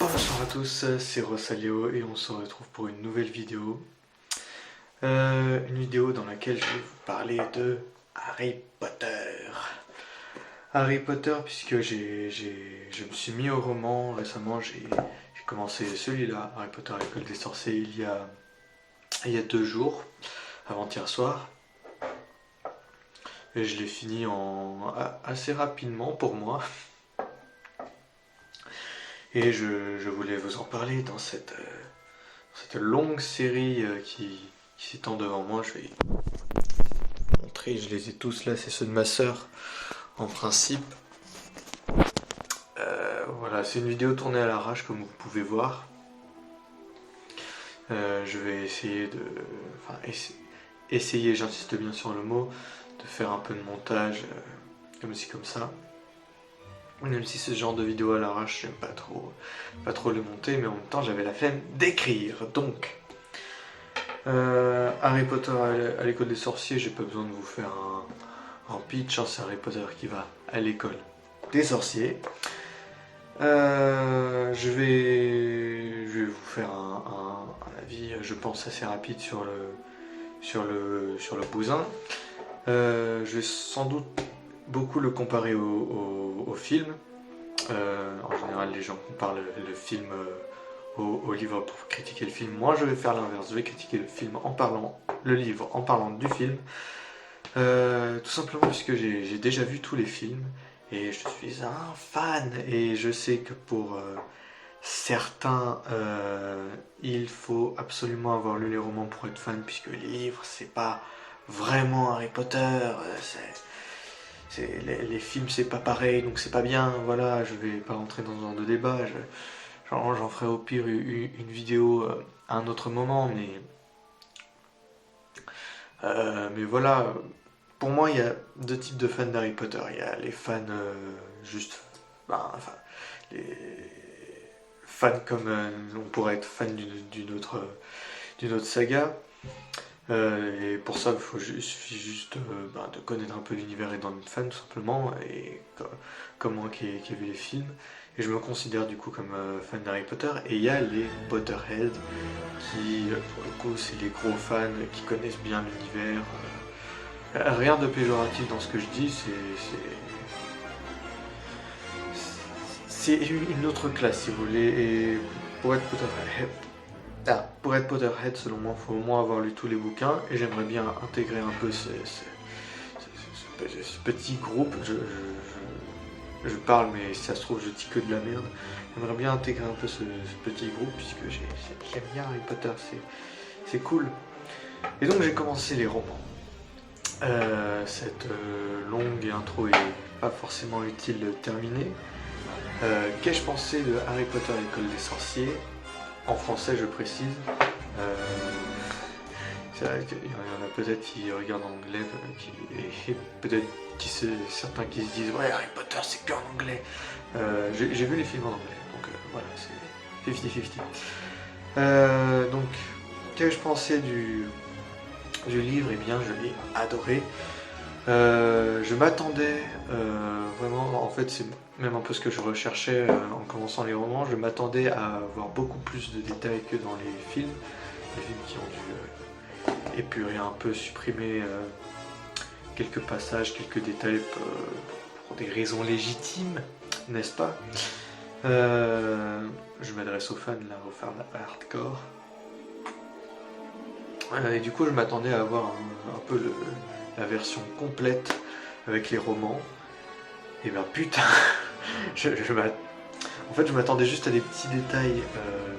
Bonjour à tous, c'est Rosalio et on se retrouve pour une nouvelle vidéo. Une vidéo dans laquelle je vais vous parler de Harry Potter. Harry Potter puisque je me suis mis au roman récemment, j'ai commencé celui-là, Harry Potter à l'école des sorciers, il y a 2 jours, avant-hier soir. Et je l'ai fini assez rapidement pour moi. Et je voulais vous en parler dans cette longue série qui s'étend devant moi. Je vais montrer, je les ai tous là, c'est ceux de ma sœur en principe. Voilà, c'est une vidéo tournée à l'arrache comme vous pouvez voir. Je vais essayer essayer, j'insiste bien sur le mot, de faire un peu de montage comme ci comme ça. Même si ce genre de vidéo à l'arrache, j'aime pas trop les monter, mais en même temps j'avais la flemme d'écrire. Donc, Harry Potter à l'école des sorciers, j'ai pas besoin de vous faire un pitch, hein, c'est Harry Potter qui va à l'école des sorciers. Je vais vous faire un avis, je pense, assez rapide sur le bousin. Je vais sans doute beaucoup le comparer au film. En général, les gens comparent le film au livre pour critiquer le film. Moi, je vais faire l'inverse. Je vais critiquer le livre en parlant du film. Tout simplement parce que j'ai déjà vu tous les films et je suis un fan. Et je sais que pour certains, il faut absolument avoir lu les romans pour être fan, puisque les livres, c'est pas vraiment Harry Potter. Les films, c'est pas pareil, donc c'est pas bien. Voilà, je vais pas rentrer dans ce genre de débat. J'en ferai au pire une vidéo à un autre moment, mais voilà. Pour moi, il y a 2 types de fans d'Harry Potter. Il y a les fans juste, enfin, les fans comme on pourrait être fan d'une autre saga. Et pour ça, il suffit juste de connaître un peu l'univers et d'en être fan tout simplement, et comme moi qui ai vu les films. Et je me considère du coup comme fan d'Harry Potter. Et il y a les Potterheads qui, pour le coup, c'est les gros fans qui connaissent bien l'univers. Rien de péjoratif dans ce que je dis, c'est une autre classe si vous voulez. Et pour être Potterhead, selon moi, il faut au moins avoir lu tous les bouquins. Et j'aimerais bien intégrer un peu ce petit groupe. Je parle, mais si ça se trouve, je dis que de la merde. J'aimerais bien intégrer un peu ce petit groupe, puisque j'aime bien Harry Potter, c'est cool. Et donc j'ai commencé les romans. Cette longue intro est pas forcément utile de terminer. Qu'ai-je pensé de Harry Potter à l'école des sorciers? En français, je précise. Euh, c'est vrai qu'il y en a peut-être qui regardent en anglais, et peut-être certains qui se disent ouais, Harry Potter c'est que en anglais. J'ai vu les films en anglais, donc voilà, c'est 50-50. Donc, qu'ai-je pensé du livre? Eh bien, je l'ai adoré. Je m'attendais vraiment, en fait, c'est même un peu ce que je recherchais en commençant les romans. Je m'attendais à avoir beaucoup plus de détails que dans les films qui ont dû épurer un peu, supprimer quelques passages, quelques détails pour des raisons légitimes, n'est-ce pas? Je m'adresse aux fans là, aux fans hardcore. Et du coup, je m'attendais à avoir un peu la version complète avec les romans. Et ben putain, en fait, je m'attendais juste à des petits détails,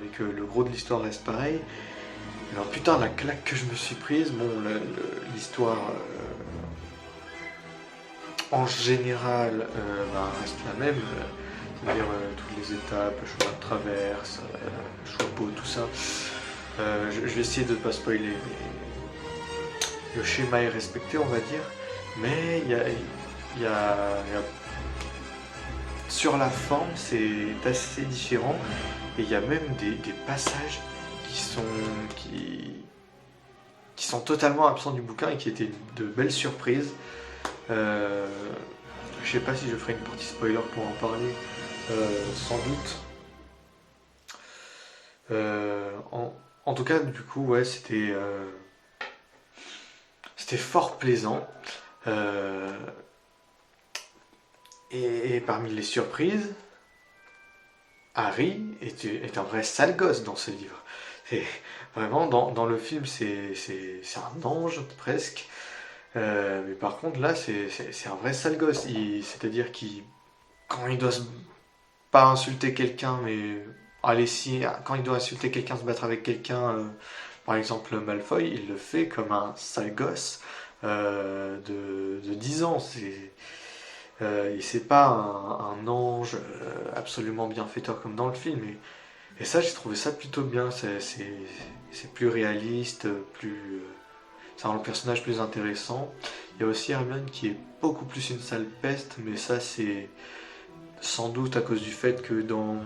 mais que le gros de l'histoire reste pareil. Et ben putain, la claque que je me suis prise, bon, l'histoire en général reste la même, c'est-à-dire toutes les étapes, le chemin de traverse, choix tout ça. Je vais essayer de ne pas spoiler, mais le schéma est respecté, on va dire. Mais il y a sur la forme, c'est assez différent. Et il y a même des passages qui sont totalement absents du bouquin et qui étaient de belles surprises. Je sais pas si je ferai une partie spoiler pour en parler, sans doute. En tout cas, du coup, ouais, c'était fort plaisant. Euh, et parmi les surprises, Harry est un vrai sale gosse dans ce livre. Et vraiment, dans le film, c'est un ange presque. Mais par contre, là, c'est un vrai sale gosse. C'est-à-dire qu'il, quand il doit pas insulter quelqu'un, mais allez, si, quand il doit insulter quelqu'un, se battre avec quelqu'un, par exemple Malfoy, il le fait comme un sale gosse de 10 ans. Et c'est pas un ange absolument bienfaiteur comme dans le film. Et ça, j'ai trouvé ça plutôt bien. C'est plus réaliste, ça rend le personnage plus intéressant. Il y a aussi Hermione qui est beaucoup plus une sale peste, mais ça, c'est sans doute à cause du fait que dans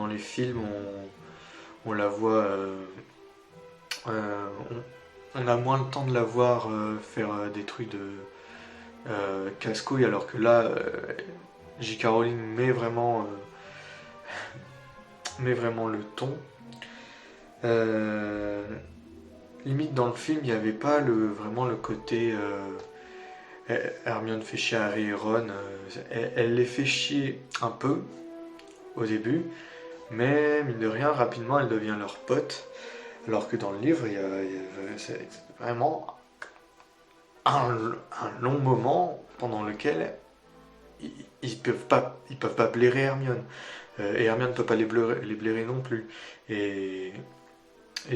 les films, on la voit. Euh, on a moins le temps de la voir faire des trucs de casse-couille, alors que là, J.K. Rowling met vraiment le ton. Euh, Limite dans le film, il n'y avait pas vraiment le côté Hermione fait chier Harry et Ron. Elle les fait chier un peu au début, mais mine de rien, rapidement, elle devient leur pote. Alors que dans le livre, c'est vraiment un long moment pendant lequel ils peuvent pas blairer Hermione. Et Hermione ne peut pas les blairer non plus. Et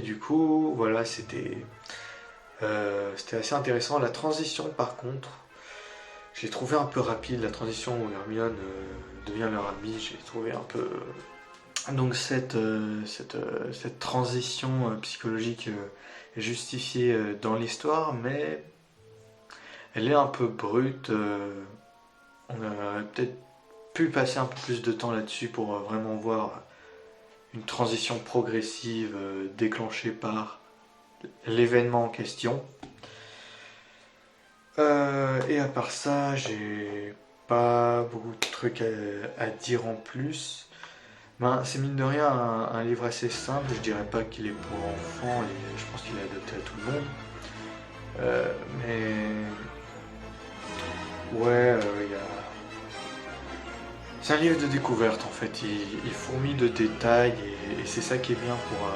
du coup, voilà, c'était assez intéressant. La transition, par contre, j'ai trouvé un peu rapide. La transition où Hermione devient leur amie, j'ai trouvé un peu. Donc cette transition psychologique est justifiée dans l'histoire, mais elle est un peu brute. On aurait peut-être pu passer un peu plus de temps là-dessus pour vraiment voir une transition progressive déclenchée par l'événement en question. Et à part ça, j'ai pas beaucoup de trucs à dire en plus. Ben, c'est mine de rien un livre assez simple. Je dirais pas qu'il est pour enfants et je pense qu'il est adapté à tout le monde. Euh, mais ouais, c'est un livre de découverte en fait. Il fourmille de détails et c'est ça qui est bien pour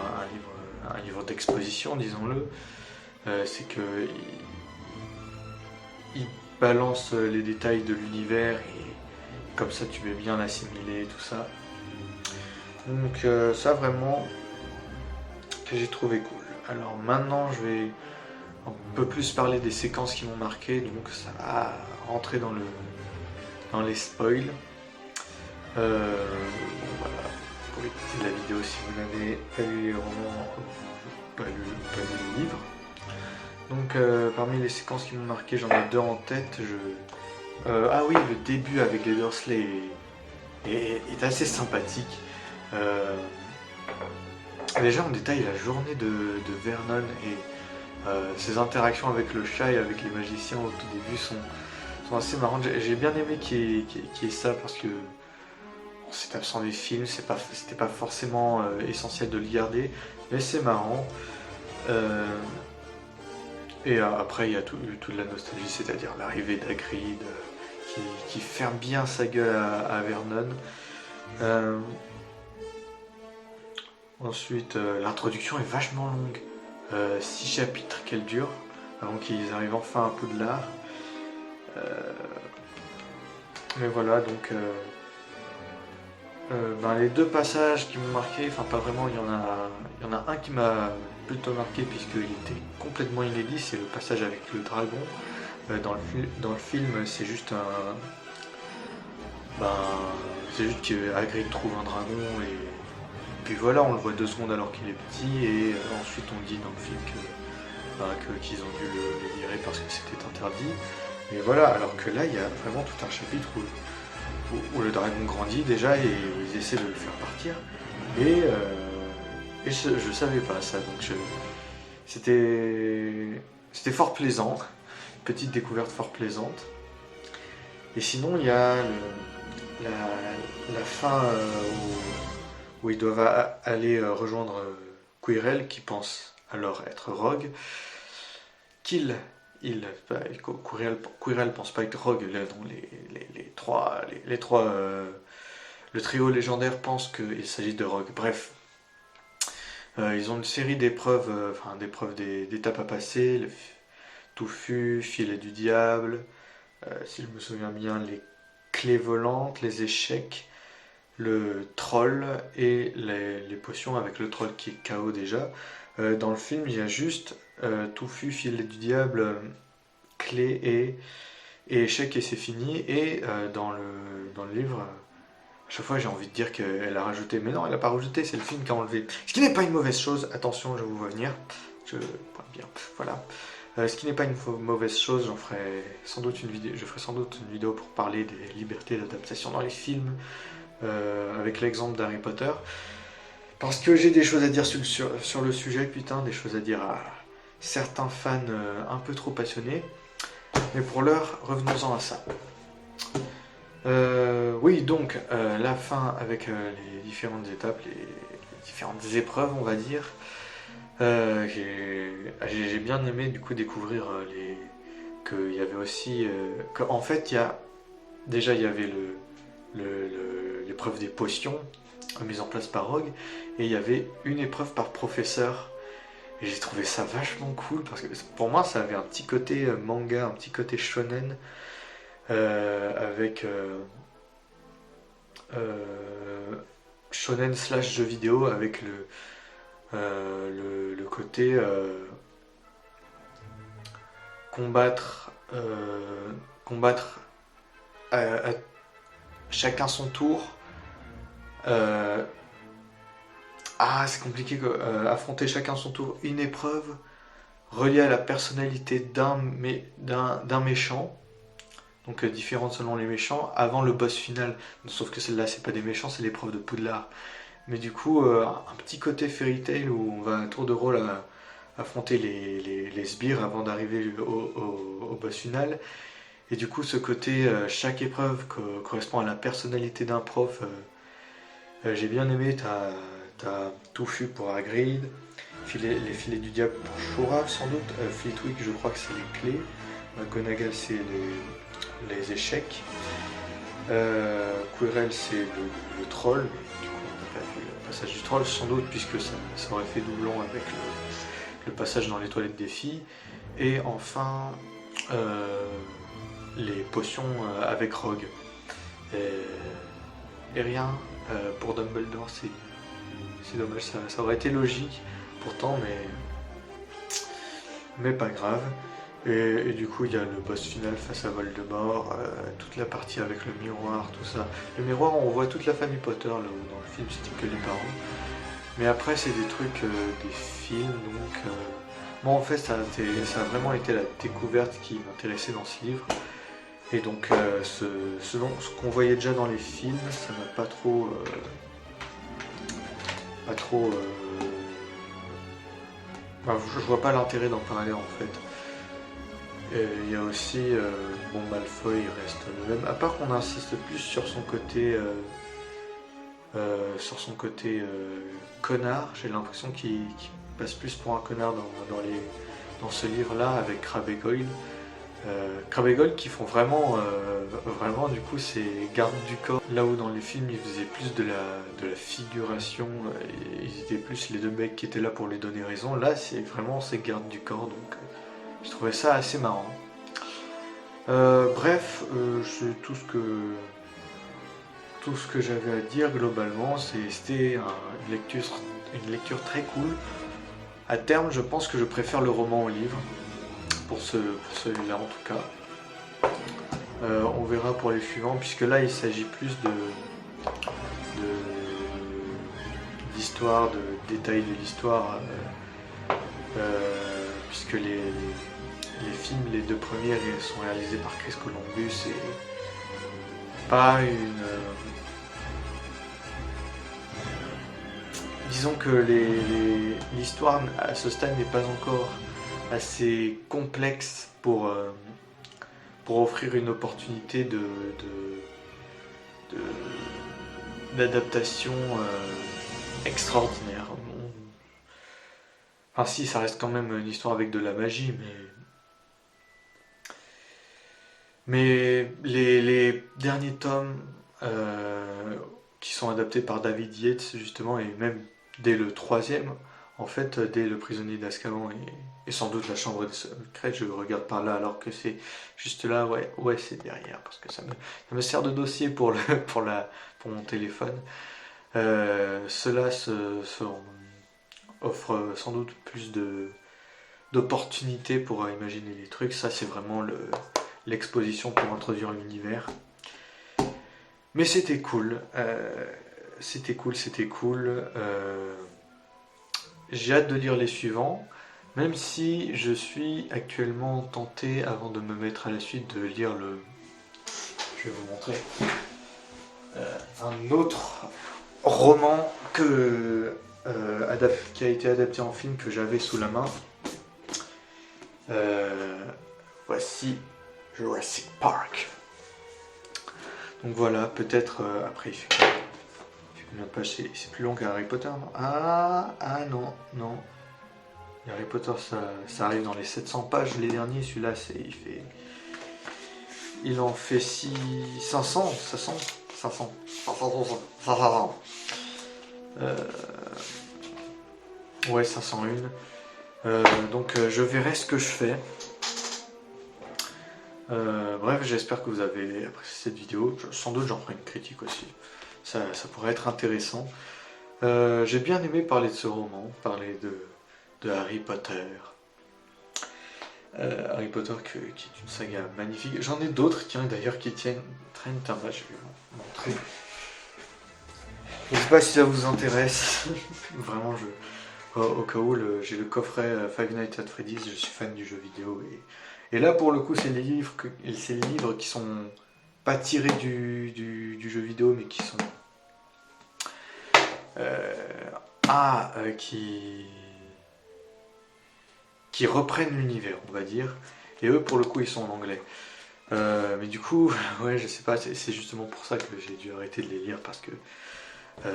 un livre d'exposition, disons-le. C'est que il balance les détails de l'univers et comme ça tu peux bien l'assimiler tout ça. Donc ça vraiment que j'ai trouvé cool. Alors maintenant je vais un peu plus parler des séquences qui m'ont marqué, donc ça va rentrer dans les spoils. Bon, voilà, pour écouter la vidéo si vous n'avez pas lu les romans, pas lu les livres. Donc parmi les séquences qui m'ont marqué, j'en ai deux en tête. Ah oui, le début avec les Dursley est assez sympathique. Euh, Déjà on détaille la journée de Vernon et ses interactions avec le chat et avec les magiciens au tout début sont assez marrantes. J'ai bien aimé qu'il y ait ça parce que c'est absent des films, c'était pas forcément essentiel de le garder, mais c'est marrant. Euh, et après, il y a toute la nostalgie, c'est-à-dire l'arrivée d'Hagrid qui ferme bien sa gueule à Vernon. Euh, Ensuite, l'introduction est vachement longue. 6 chapitres qu'elle dure, avant qu'ils arrivent enfin à Poudlard. Euh, mais voilà, donc ben, les deux passages qui m'ont marqué, enfin pas vraiment, il y en a un qui m'a plutôt marqué puisqu'il était complètement inédit, c'est le passage avec le dragon. Dans le film, c'est juste ben, c'est juste que Hagrid trouve un dragon et puis voilà, on le voit 2 secondes alors qu'il est petit et ensuite on dit dans le film qu'ils ont dû le virer parce que c'était interdit. Et voilà, alors que là, il y a vraiment tout un chapitre où le dragon grandit déjà et ils essaient de le faire partir. Et je savais pas ça, donc c'était fort plaisant, petite découverte fort plaisante. Et sinon, il y a la fin où ils doivent aller rejoindre Quirrell, qui pense alors être Rogue. Quirrell pense pas être Rogue, là, donc les trois le trio légendaire pense qu'il s'agit de Rogue. Bref, ils ont une série d'épreuves, d'étapes à passer, le touffu, filet du diable, si je me souviens bien, les clés volantes, les échecs, le troll et les potions avec le troll qui est KO déjà. Dans le film, il y a juste touffu, filet du diable, clé et échec et c'est fini. Et dans le livre, à chaque fois j'ai envie de dire qu'elle a rajouté, mais non, elle n'a pas rajouté, c'est le film qui a enlevé. Ce qui n'est pas une mauvaise chose, attention, je vous vois venir. Je pointe bien, voilà. Ce qui n'est pas une mauvaise chose, je ferai sans doute une vidéo pour parler des libertés d'adaptation dans les films, avec l'exemple d'Harry Potter. Parce que j'ai des choses à dire sur le sujet, putain, des choses à dire à certains fans un peu trop passionnés. Mais pour l'heure, revenons-en à ça. Oui, donc, la fin avec les différentes étapes, les différentes épreuves, on va dire. J'ai bien aimé du coup découvrir qu'il y avait aussi... qu'en fait, il y avait l'épreuve des potions mise en place par Rogue, et il y avait une épreuve par professeur. Et j'ai trouvé ça vachement cool, parce que pour moi, ça avait un petit côté manga, un petit côté shonen, avec shonen slash jeu vidéo, avec le côté combattre à chacun son tour. C'est compliqué, affronter chacun son tour une épreuve reliée à la personnalité d'un méchant, donc différente selon les méchants, avant le boss final. Sauf que celle-là, c'est pas des méchants, c'est l'épreuve de Poudlard. Mais du coup, un petit côté Fairy Tail où on va à tour de rôle affronter les sbires avant d'arriver au boss final. Et du coup, ce côté, chaque épreuve correspond à la personnalité d'un prof. J'ai bien aimé, t'as touffu pour Hagrid, les filets du diable pour Shura sans doute, Flitwick je crois que c'est les clés, McGonagall c'est les échecs, Quirrell c'est le troll, mais du coup on n'a pas vu le passage du troll sans doute puisque ça aurait fait doublon avec le passage dans les toilettes des filles, et enfin les potions avec Rogue. Et rien, pour Dumbledore c'est dommage, ça aurait été logique pourtant, mais pas grave. Et du coup il y a le boss final face à Voldemort, toute la partie avec le miroir, tout ça. Le miroir, on voit toute la famille Potter là où dans le film c'était que les parents. Mais après c'est des trucs des films, donc moi en fait ça a vraiment été la découverte qui m'intéressait dans ce livre. Et donc ce qu'on voyait déjà dans les films, ça m'a pas trop je vois pas l'intérêt d'en parler en fait. Il y a aussi Malfoy reste le même, à part qu'on insiste plus sur son côté connard. J'ai l'impression qu'il passe plus pour un connard dans ce livre là avec Crabbe et Goyle. Crabbe et Goyle qui font vraiment du coup ces gardes du corps, là où dans les films ils faisaient plus de la figuration, ils étaient plus les deux mecs qui étaient là pour lui donner raison. Là c'est vraiment ces gardes du corps, donc je trouvais ça assez marrant. Bref, c'est tout ce que j'avais à dire globalement. C'était une lecture très cool. À terme, je pense que je préfère le roman au livre, pour celui-là en tout cas. On verra pour les suivants, puisque là il s'agit plus d'histoire, de détails de l'histoire, puisque les films, les deux premiers sont réalisés par Chris Columbus et pas disons que l'histoire à ce stade n'est pas encore assez complexe pour offrir une opportunité d'adaptation extraordinaire. Enfin si, ça reste quand même une histoire avec de la magie, mais les derniers tomes qui sont adaptés par David Yates justement, et même dès le troisième, en fait, dès Le Prisonnier d'Azkaban et sans doute La Chambre des Secrets, je regarde par là alors que c'est juste là, ouais, c'est derrière, parce que ça me sert de dossier pour mon téléphone. Cela offre sans doute plus d'opportunités pour imaginer les trucs. Ça, c'est vraiment l'exposition pour introduire l'univers. Mais c'était cool. C'était cool. J'ai hâte de lire les suivants, même si je suis actuellement tenté, avant de me mettre à la suite, de lire le... Je vais vous montrer. Un autre roman qui a été adapté en film que j'avais sous la main. Voici Jurassic Park. Donc voilà, peut-être après il fait combien de pages, c'est plus long qu'Harry Potter, non? Ah non. Harry Potter ça arrive dans les 700 pages, les derniers, celui-là il en fait 500. Ouais, 501. Donc je verrai ce que je fais. Bref, j'espère que vous avez apprécié cette vidéo. Sans doute j'en ferai une critique aussi. Ça pourrait être intéressant. J'ai bien aimé parler de ce roman, parler de Harry Potter. Harry Potter qui est une saga magnifique. J'en ai d'autres, d'ailleurs, qui traînent un bas, je vais vous montrer. Je ne sais pas si ça vous intéresse. Vraiment, au cas où, j'ai le coffret Five Nights at Freddy's, je suis fan du jeu vidéo. Et là, pour le coup, c'est les livres qui sont pas tirés du jeu vidéo, mais qui sont... qui reprennent l'univers, on va dire. Et eux, pour le coup, ils sont en anglais. Mais du coup, ouais, je sais pas, c'est justement pour ça que j'ai dû arrêter de les lire, parce que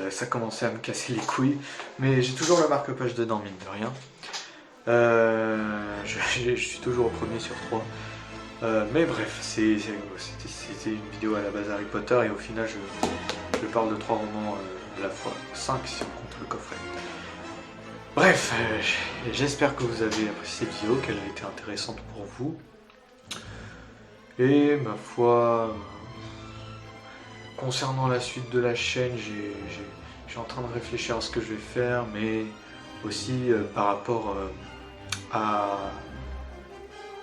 ça commençait à me casser les couilles. Mais j'ai toujours le marque-page dedans, mine de rien. Je suis toujours au premier sur 3. Mais bref, c'était une vidéo à la base Harry Potter, et au final, je parle de 3 romans à la fois. 5 si on compte le coffret. Bref, j'espère que vous avez apprécié cette vidéo, qu'elle a été intéressante pour vous. Et ma foi, concernant la suite de la chaîne, je suis en train de réfléchir à ce que je vais faire, mais aussi par rapport à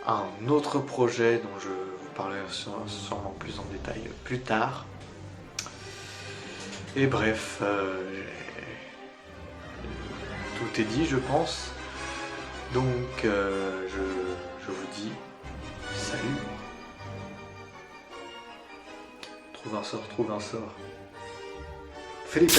un autre projet dont je vous parlerai sûrement plus en détail plus tard. Et bref, tout est dit, je pense. Donc, je vous dis salut. Trouve un sort. Felipe.